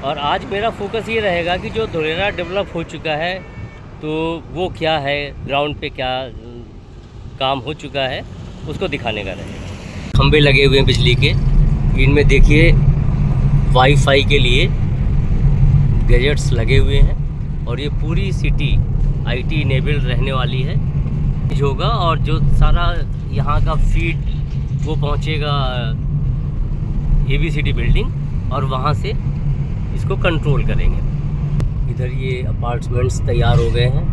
और आज मेरा फोकस ये रहेगा कि जो धुलेरा डेवलप हो चुका है तो वो क्या है, ग्राउंड पे क्या काम हो चुका है, उसको दिखाने का रहेगा। खंबे लगे हुए हैं बिजली के, इनमें देखिए वाईफाई के लिए गैजेट्स लगे हुए हैं और ये पूरी सिटी आईटी इनेबल्ड रहने वाली है होगा। और जो सारा यहाँ का फीड वो पहुँचेगा ABCD बिल्डिंग और वहाँ से इसको कंट्रोल करेंगे। इधर ये अपार्टमेंट्स तैयार हो गए हैं,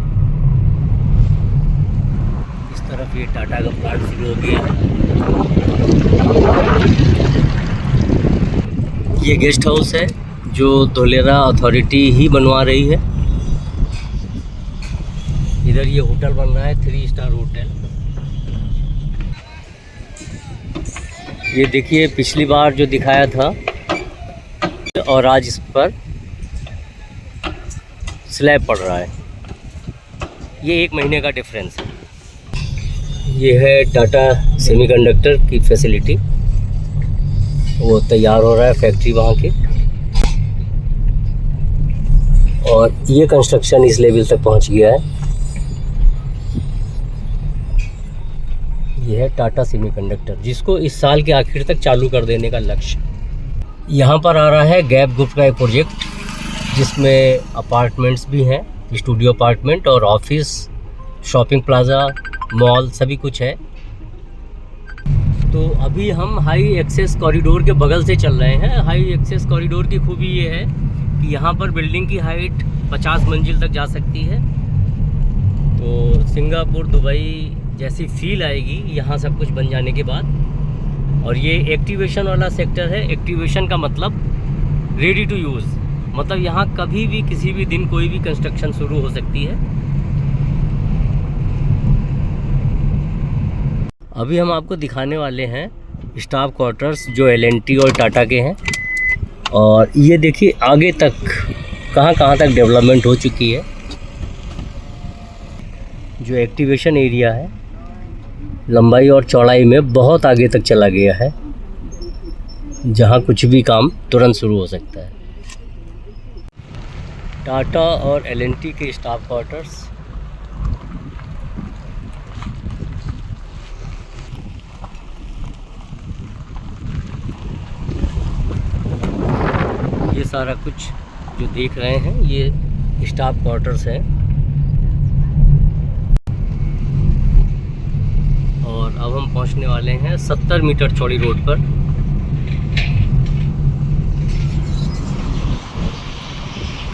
इस तरफ ये टाटा का प्लांट शुरू हो गया है। ये गेस्ट हाउस है जो धुलेरा अथॉरिटी ही बनवा रही है। इधर ये होटल बन रहा है, 3 स्टार होटल। ये देखिए पिछली बार जो दिखाया था और आज इस पर स्लैब पड़ रहा है, ये 1 महीने का डिफरेंस है। ये है टाटा सेमीकंडक्टर की फैसिलिटी, वो तैयार हो रहा है फैक्ट्री वहाँ की। और ये कंस्ट्रक्शन इस लेवल तक पहुँच गया है। ये है टाटा सेमीकंडक्टर, जिसको इस साल के आखिर तक चालू कर देने का लक्ष्य। यहाँ पर आ रहा है गैप ग्रुप का एक प्रोजेक्ट, जिसमें अपार्टमेंट्स भी हैं, स्टूडियो अपार्टमेंट और ऑफिस, शॉपिंग प्लाजा, मॉल सभी कुछ है। तो अभी हम हाई एक्सेस कॉरिडोर के बगल से चल रहे हैं। हाई एक्सेस कॉरिडोर की खूबी ये है कि यहाँ पर बिल्डिंग की हाइट 50 मंजिल तक जा सकती है। तो सिंगापुर, दुबई जैसी फील आएगी यहाँ सब कुछ बन जाने के बाद। और ये एक्टिवेशन वाला सेक्टर है। एक्टिवेशन का मतलब रेडी टू यूज़, मतलब यहाँ कभी भी किसी भी दिन कोई भी कंस्ट्रक्शन शुरू हो सकती है। अभी हम आपको दिखाने वाले हैं स्टाफ क्वार्टर्स जो L&T और टाटा के हैं। और ये देखिए आगे तक कहाँ तक डेवलपमेंट हो चुकी है। जो एक्टिवेशन एरिया है लंबाई और चौड़ाई में बहुत आगे तक चला गया है, जहाँ कुछ भी काम तुरंत शुरू हो सकता है। टाटा और L&T के स्टाफ क्वार्टर्स। ये सारा कुछ जो देख रहे हैं ये स्टाफ क्वार्टर्स हैं। और अब हम पहुंचने वाले हैं 70 मीटर चौड़ी रोड पर।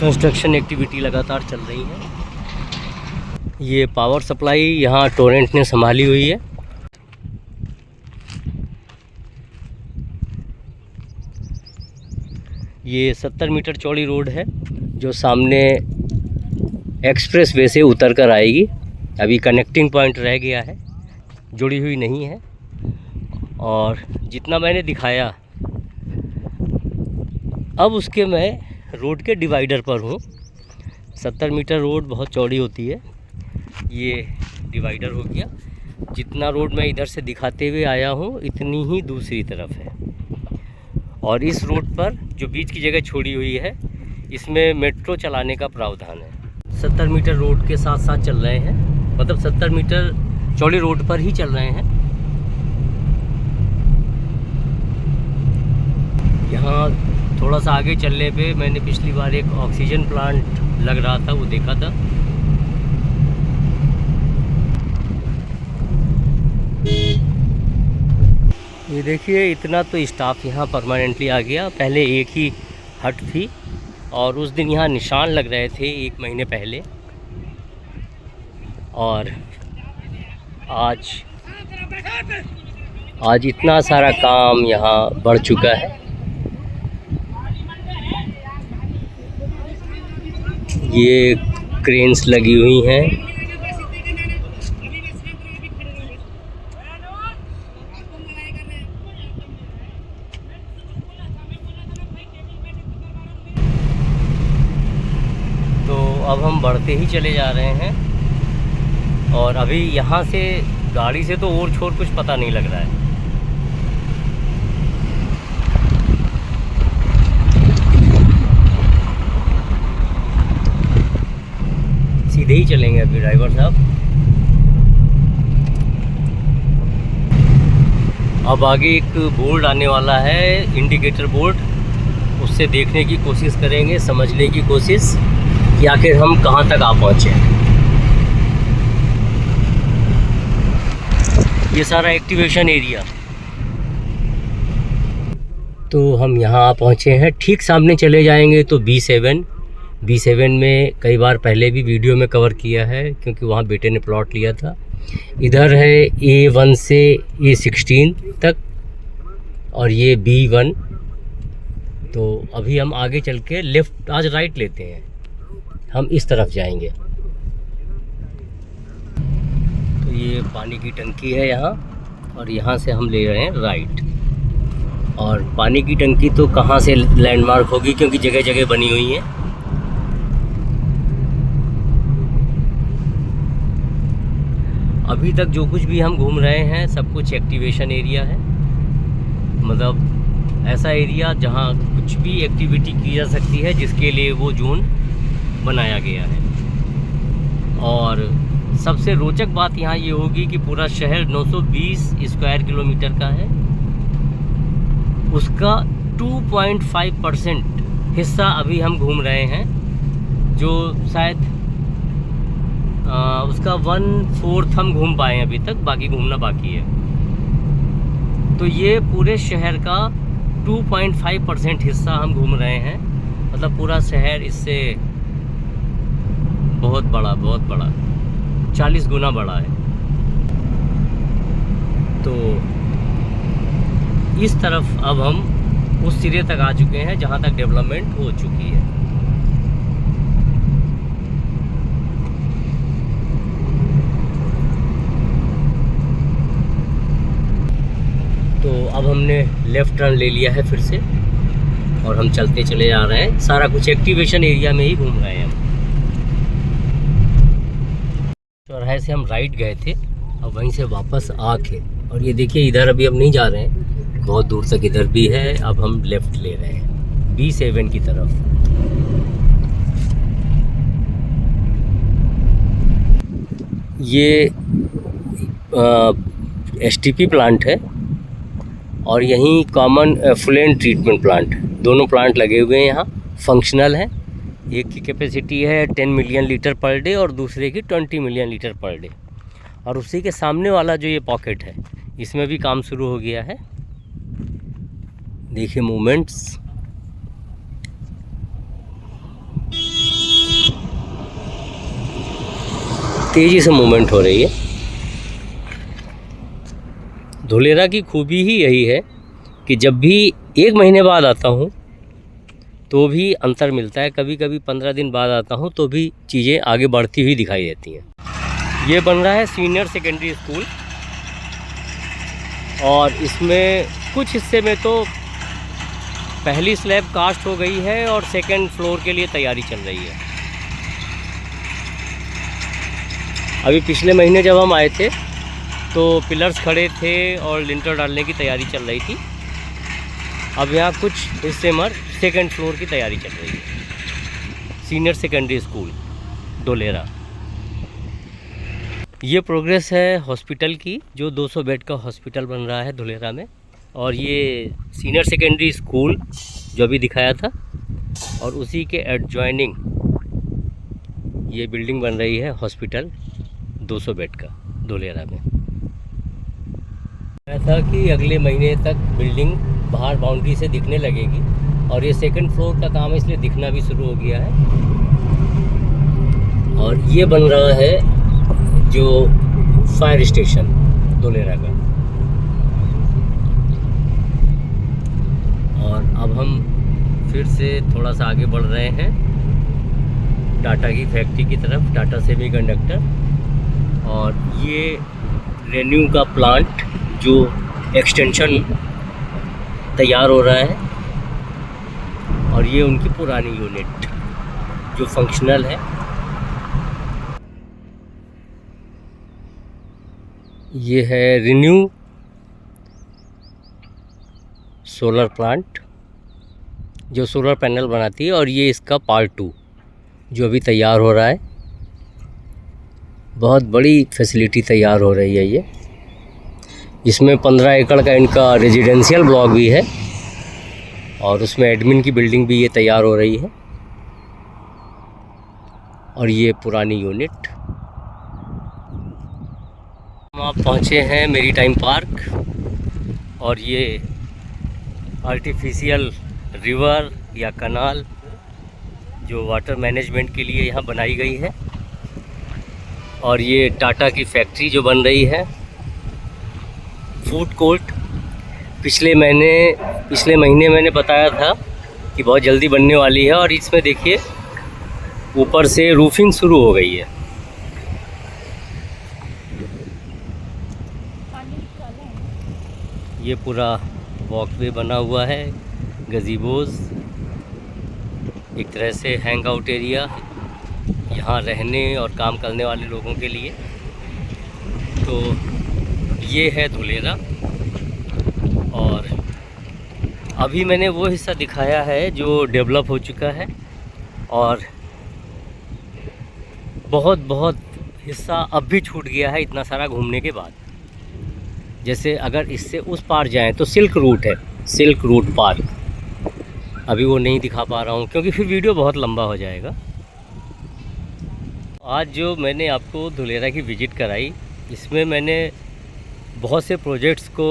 कंस्ट्रक्शन एक्टिविटी लगातार चल रही है। ये पावर सप्लाई यहाँ टोरेंट ने संभाली हुई है। ये 70 मीटर चौड़ी रोड है जो सामने एक्सप्रेस वे से उतर कर आएगी। अभी कनेक्टिंग पॉइंट रह गया है, जुड़ी हुई नहीं है। और जितना मैंने दिखाया, अब उसके मैं रोड के डिवाइडर पर हूँ। 70 मीटर रोड बहुत चौड़ी होती है, ये डिवाइडर हो गया। जितना रोड मैं इधर से दिखाते हुए आया हूँ इतनी ही दूसरी तरफ है। और इस रोड पर जो बीच की जगह छोड़ी हुई है, इसमें मेट्रो चलाने का प्रावधान है। 70 मीटर रोड के साथ साथ चल रहे हैं, मतलब 70 मीटर चौड़ी रोड पर ही चल रहे हैं। यहाँ थोड़ा सा आगे चलने पे मैंने पिछली बार एक ऑक्सीजन प्लांट लग रहा था, वो देखा था। ये देखिए इतना तो स्टाफ यहाँ परमानेंटली आ गया। पहले एक ही हट थी और उस दिन यहाँ निशान लग रहे थे 1 महीने पहले। और आज इतना सारा काम यहाँ बढ़ चुका है। ये क्रेन्स लगी हुई हैं। तो अब हम बढ़ते ही चले जा रहे हैं और अभी यहाँ से गाड़ी से तो और छोर कुछ पता नहीं लग रहा है। नहीं चलेंगे अभी ड्राइवर साहब। अब आगे एक बोर्ड आने वाला है, इंडिकेटर बोर्ड, उससे देखने की कोशिश करेंगे, समझने की कोशिश कि आखिर हम कहाँ तक आ पहुँचे। ये सारा एक्टिवेशन एरिया, तो हम यहाँ पहुँचे हैं। ठीक सामने चले जाएंगे तो B7 में कई बार पहले भी वीडियो में कवर किया है, क्योंकि वहाँ बेटे ने प्लॉट लिया था। इधर है A1 से A16 तक और ये B1। तो अभी हम आगे चल के लेफ़्ट, आज राइट लेते हैं, हम इस तरफ जाएंगे। तो ये पानी की टंकी है यहाँ, और यहाँ से हम ले रहे हैं राइट। और पानी की टंकी तो कहाँ से लैंडमार्क होगी, क्योंकि जगह जगह बनी हुई है। अभी तक जो कुछ भी हम घूम रहे हैं सब कुछ एक्टिवेशन एरिया है, मतलब ऐसा एरिया जहाँ कुछ भी एक्टिविटी की जा सकती है, जिसके लिए वो जोन बनाया गया है। और सबसे रोचक बात यहाँ ये होगी कि पूरा शहर 920 स्क्वायर किलोमीटर का है, उसका 2.5% हिस्सा अभी हम घूम रहे हैं, जो शायद उसका 1/4 हम घूम पाए अभी तक, बाकी घूमना बाकी है। तो ये पूरे शहर का 2.5% हिस्सा हम घूम रहे हैं, मतलब पूरा शहर इससे बहुत बड़ा 40 गुना बड़ा है। तो इस तरफ अब हम उस सिरे तक आ चुके हैं जहाँ तक डेवलपमेंट हो चुकी है। तो अब हमने लेफ़्ट टर्न ले लिया है फिर से, और हम चलते चले जा रहे हैं। सारा कुछ एक्टिवेशन एरिया में ही घूम रहे हैं हम। चौराहे से हम राइट गए थे, अब वहीं से वापस आके, और ये देखिए इधर अभी हम नहीं जा रहे हैं, बहुत दूर तक इधर भी है। अब हम लेफ़्ट ले रहे हैं B7 की तरफ। ये STP प्लांट है, और यहीं कॉमन एफ्लुएंट ट्रीटमेंट प्लांट, दोनों प्लांट लगे हुए हैं यहाँ, फंक्शनल है। एक की कैपेसिटी है 10 मिलियन लीटर पर डे और दूसरे की 20 मिलियन लीटर पर डे। और उसी के सामने वाला जो ये पॉकेट है, इसमें भी काम शुरू हो गया है। देखिए मूवमेंट्स, तेज़ी से मूवमेंट हो रही है। धुलेरा की खूबी ही यही है कि जब भी 1 महीने बाद आता हूँ तो भी अंतर मिलता है, कभी कभी 15 दिन बाद आता हूँ तो भी चीज़ें आगे बढ़ती हुई दिखाई देती हैं। ये बन रहा है सीनियर सेकेंडरी स्कूल, और इसमें कुछ हिस्से में तो पहली स्लैब कास्ट हो गई है और सेकंड फ्लोर के लिए तैयारी चल रही है। अभी पिछले महीने जब हम आए थे तो पिलर्स खड़े थे और लिंटर डालने की तैयारी चल रही थी। अब यहाँ कुछ हिस्से में सेकंड फ्लोर की तैयारी चल रही है। Senior secondary school Dholera. ये प्रोग्रेस है हॉस्पिटल की, जो 200 बेड का हॉस्पिटल बन रहा है धुलेरा में। और ये सीनियर सेकेंडरी स्कूल जो अभी दिखाया था, और उसी के एडजॉइनिंग ये बिल्डिंग बन रही है हॉस्पिटल 200 बेड का धुलेरा में। ऐसा कि अगले महीने तक बिल्डिंग बाहर बाउंड्री से दिखने लगेगी, और ये सेकंड फ्लोर का काम इसलिए दिखना भी शुरू हो गया है। और ये बन रहा है जो फायर स्टेशन धुलेरा का। और अब हम फिर से थोड़ा सा आगे बढ़ रहे हैं टाटा की फैक्ट्री की तरफ, टाटा सेमीकंडक्टर। और ये रेन्यू का प्लांट जो एक्सटेंशन तैयार हो रहा है, और ये उनकी पुरानी यूनिट जो फंक्शनल है। ये है रेन्यू सोलर प्लांट जो सोलर पैनल बनाती है, और ये इसका पार्ट 2 जो अभी तैयार हो रहा है। बहुत बड़ी फैसिलिटी तैयार हो रही है ये। इसमें 15 एकड़ का इनका रेजिडेंशियल ब्लॉक भी है और उसमें एडमिन की बिल्डिंग भी ये तैयार हो रही है। और ये पुरानी यूनिट। हम आप पहुँचे हैं मेरीटाइम पार्क और ये आर्टिफिशियल रिवर या कनाल जो वाटर मैनेजमेंट के लिए यहाँ बनाई गई है। और ये टाटा की फैक्ट्री जो बन रही है। फूड कोर्ट पिछले महीने मैंने बताया था कि बहुत जल्दी बनने वाली है और इसमें देखिए ऊपर से रूफिंग शुरू हो गई है। ये पूरा वॉकवे बना हुआ है, गजीबोज, एक तरह से हैंग आउट एरिया यहाँ रहने और काम करने वाले लोगों के लिए। तो ये है धुलेरा। और अभी मैंने वो हिस्सा दिखाया है जो डेवलप हो चुका है और बहुत हिस्सा अब भी छूट गया है इतना सारा घूमने के बाद। जैसे अगर इससे उस पार जाएं तो सिल्क रूट है, सिल्क रूट पार्क। अभी वो नहीं दिखा पा रहा हूँ क्योंकि फिर वीडियो बहुत लंबा हो जाएगा। आज जो मैंने आपको धुलेरा की विज़िट कराई, इसमें मैंने बहुत से प्रोजेक्ट्स को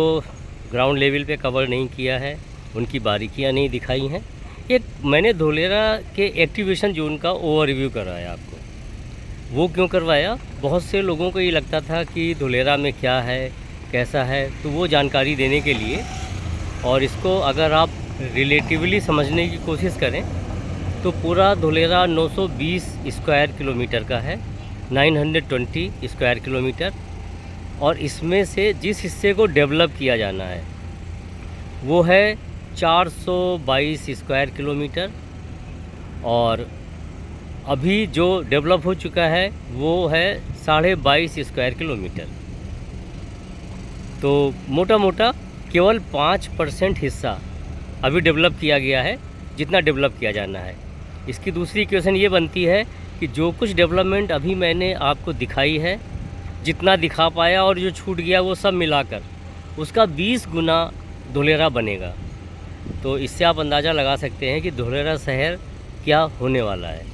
ग्राउंड लेवल पे कवर नहीं किया है, उनकी बारीकियां नहीं दिखाई हैं। एक मैंने धुलेरा के एक्टिवेशन जोन का ओवरव्यू कराया आपको। वो क्यों करवाया? बहुत से लोगों को ये लगता था कि धुलेरा में क्या है, कैसा है, तो वो जानकारी देने के लिए। और इसको अगर आप रिलेटिवली समझने की कोशिश करें तो पूरा धुलेरा 920 स्क्वायर किलोमीटर का है, 920 स्क्वायर किलोमीटर। और इसमें से जिस हिस्से को डेवलप किया जाना है वो है 422 स्क्वायर किलोमीटर। और अभी जो डेवलप हो चुका है वो है 22.5 स्क्वायर किलोमीटर। तो मोटा मोटा केवल 5% हिस्सा अभी डेवलप किया गया है जितना डेवलप किया जाना है। इसकी दूसरी इक्वेशन ये बनती है कि जो कुछ डेवलपमेंट अभी मैंने आपको दिखाई है, जितना दिखा पाया और जो छूट गया वो सब मिलाकर उसका 20 गुना धुलेरा बनेगा। तो इससे आप अंदाज़ा लगा सकते हैं कि धुलेरा शहर क्या होने वाला है।